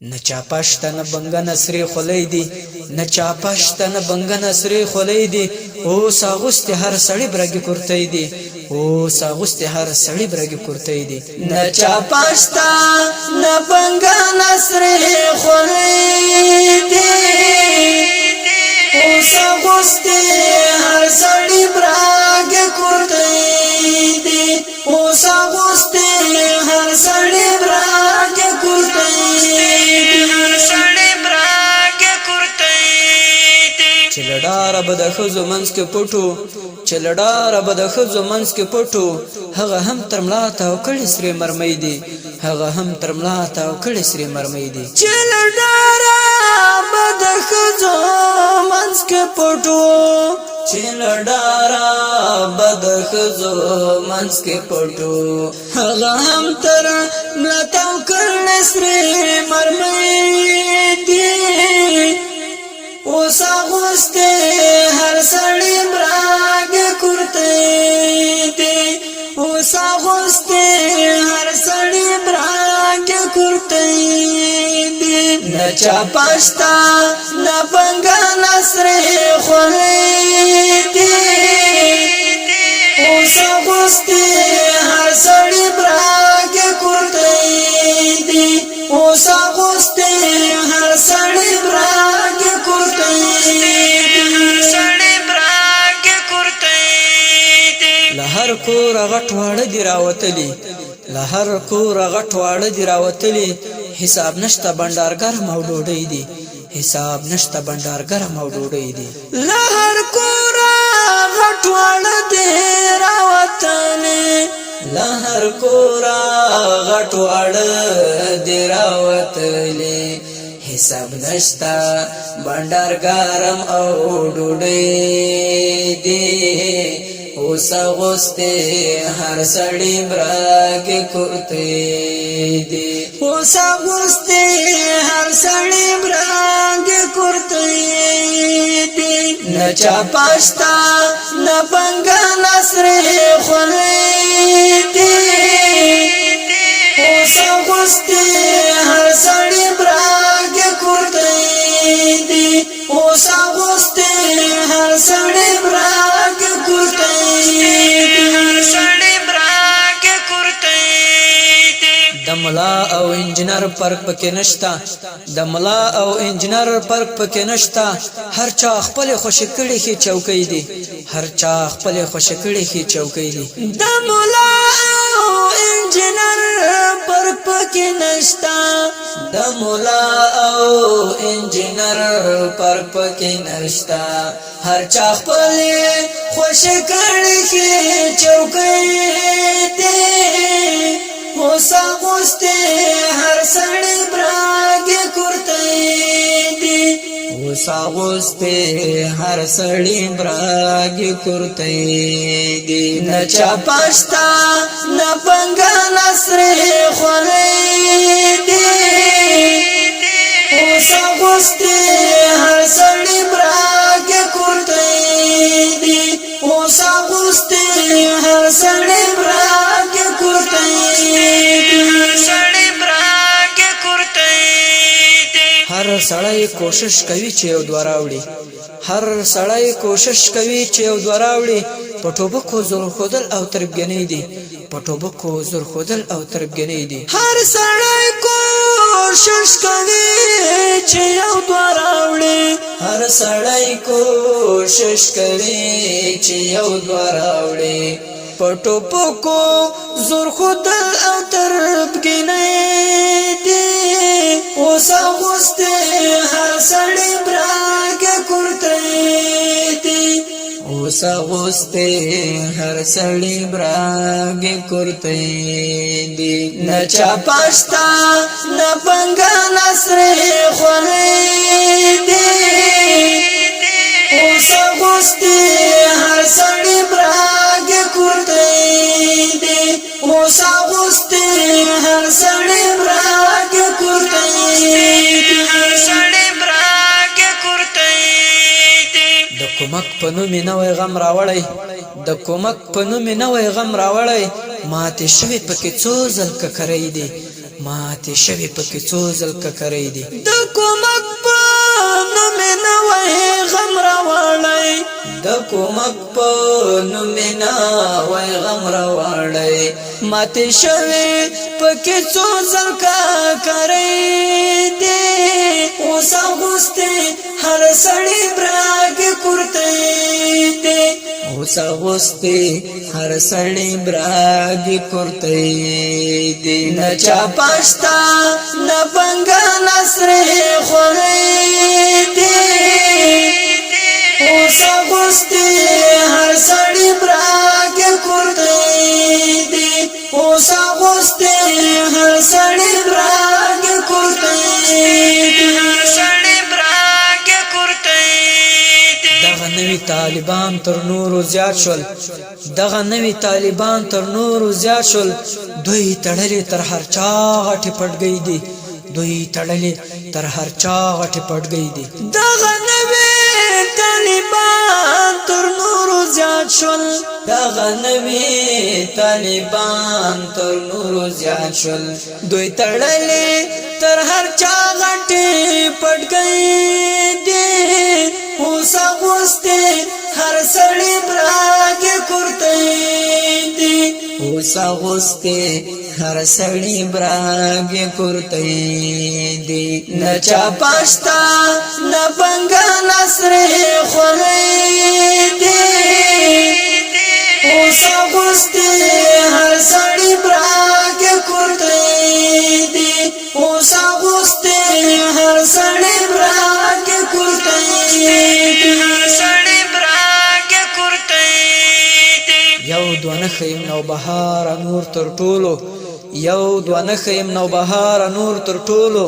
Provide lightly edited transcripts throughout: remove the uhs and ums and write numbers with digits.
نه چاپاشته نه بنګنه سرې خولۍ دي نه چاپاشته نه بنګنه سرې خولۍ دي اوس اغوستې هر سړی برګې کورتۍ دي اوس اغوستې هر سړی برګې کورتۍ دي نه چاپاشته نه بنګنه سرې خولۍ دي اوس اغوستې هر سړی برګې کورتۍ دي اوس اغوستې هر سړی برګې کورتۍ چلډاره به د ښځو منځ کې پټو چلډاره به د ښځو منځ کې پټو هغه هم تر ملا تاو کړي سرې مرمۍ دي هغه هم تر ملا تاو کړي سرې مرمۍ دي چلډاره به د ښځو منځ کې پټو چلډاره به د ښځو منځ کې پټو هغه هم تر ملا تاو کړي سرې مرمۍ دي اوس اغوستې هر سړی برګې کورتۍ دي اوس اغوستې هر سړی برګې کورتۍ دي نه چاپاشته نه بنګنه سرې خولۍ دي اوس اغوستې هر سړی برګې کورتۍ دي اوس اغوستې هر سړی برګې لهر کور غټ واړه دی راوتلی لهر کور غټ واړه دی راوتلی حساب نشته بندارګر مو ډوډۍ دی حساب نشته بندارګر مو ډوډۍ دی لهر کور غټ واړه دی راوتلی لهر کور غټ واړه دی راوتلی حساب نشتا بندرګرم او ډوډۍ دی اوس اغوستې هر سړی برګې کورتۍ دي اوس اغوستې هر سړی برګې کورتۍ دي نه چاپاشته نه بنګنه سرې خولۍ دي اوس اغوستې هر سړی برګې کورتۍ دي اوس اغوستې هر سړی برګې کورتۍ د ملا او انجینر فرق پکې نشتا د ملا او انجینر فرق پکې نشتا هر چا خپل خوشی کړي هي چوکۍ دي هر چا خپل خوشی کړي هي چوکۍ دي د ملا او انجینر فرق پکې نشتا د ملا او انجینر فرق پکې نشتا هر چا خپل خوشی کړي هي چوکۍ دي اوس اغوستې هر سړی برګې کورتۍ دي اوس اغوستې هر سړی برګې کورتۍ دي نه چاپاشته نه بنګنه سرې خولۍ دي اوس اغوستې هر سړی برګې کورتۍ دي اوس اغوستې هر سړی برګې کورتۍ هر سړی کوشش کوي چې یو دوه راوړي هر سړی کوشش کوي چې یو دوه راوړي په ټوبکو زور خودل او تربګنۍ دي په ټوبکو زور خودل او تربګنۍ دي هر سړی کوشش کوي چې یو دوه راوړي هر سړی کوشش کوي چې یو دوه راوړي په ټوبکو زور خودل او تربګنۍ دي اوس اغوستې هر سړی برګې کورتۍ دي اوس اغوستې هر سړی برګې کورتۍ دي نه چاپاشته نه بنګنه سرې خولۍ دي اوس اغوستې هر سړی برګې کورتۍ دي اوس اغوستې هر سړی برګې کورتۍ د کومک په نوم نوې غم راوړی د کومک په نوم نوې غم راوړی ماته شوی پکې څو ځل ککرې دي ماتې شوي پکې څو ځل ککرۍ دي د کومک په نوم یې نه وای غم راوړی د کومک په نوم یې نه وای غم راوړی ماتې شوي پکې څو ځل ککرۍ دي اوس اغوستې هر سړی براګې کورتۍ دي اوس اغوستې هر سړی براګې کورتۍ دي نه چا پاشتا نه بنګل سرې خورۍ دي اوس اغوستې هر سړی براګې کورتۍ دي اوس اغوستې هر سړی براګې کورتۍ دي دغه نوی طالبان تر نورو زیات شول دغه نوی طالبان تر نورو زیات شول دوی تړلې تر هر چا غټې پټګۍ دي دوی تړلې تر هر چا غټې پټګۍ دي دغه نوی طالبان تر نورو زیات شول دغه نوی طالبان تر نورو زیات شول دوی تړلې تر هر چا غټې پټګۍ دي اوس اغوستې هر سړی براګې کورتۍ دي اوس اغوستې هر سړی براګې کورتۍ دي نه چا پاشتا نه بنګل سرې خورۍ دي اوس اغوستې هر سړی براګې کورتۍ دي اوس اغوستې هر سړی براګې کورتۍ یو دوانه خیم نو بهار نور تر ټولو یو دوانه خیم نو بهار نور تر ټولو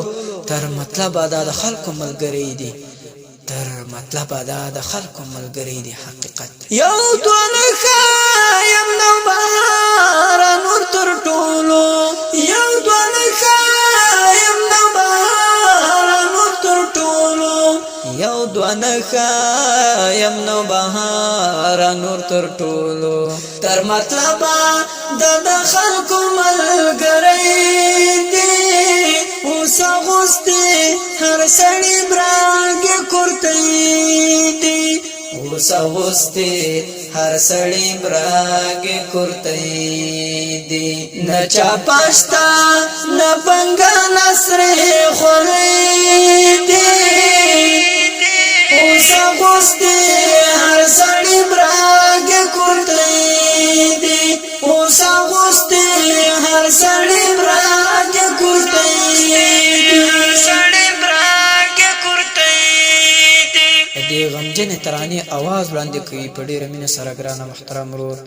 تر مطلب دا د خلکو ملګری دی تر مطلب دا د خلکو ملګری دی حقیقت یو دوانه خیم نو بهار نور تر ټولو یو دوانه خیم نو بهار نور تر ټولو یو دوانه خیم نو بهار نور تر ټولو تر مطلب د خلکو ملګری دی اوس اغوستې هر سړی براګې کورتۍ دي اوس اغوستې هر سړی براګې کورتۍ دي نه چا پاشتا نه بنګل سرې خورۍ دي اوس اغوستې هر سړی براګې کورتۍ دي اوس اغوستې هر سړی براګې کورتۍ دي غمجن ترانې आवाज وړاندې کوي په ډېره مینه سره ګرانه محترم ورور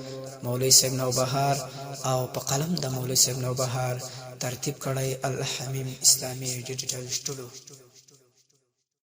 مولوي صاحب نوبهار او په قلم د مولوي صاحب نوبهار ترتیب کړی الحمیم اسلامي ډیجیټل سټوډیو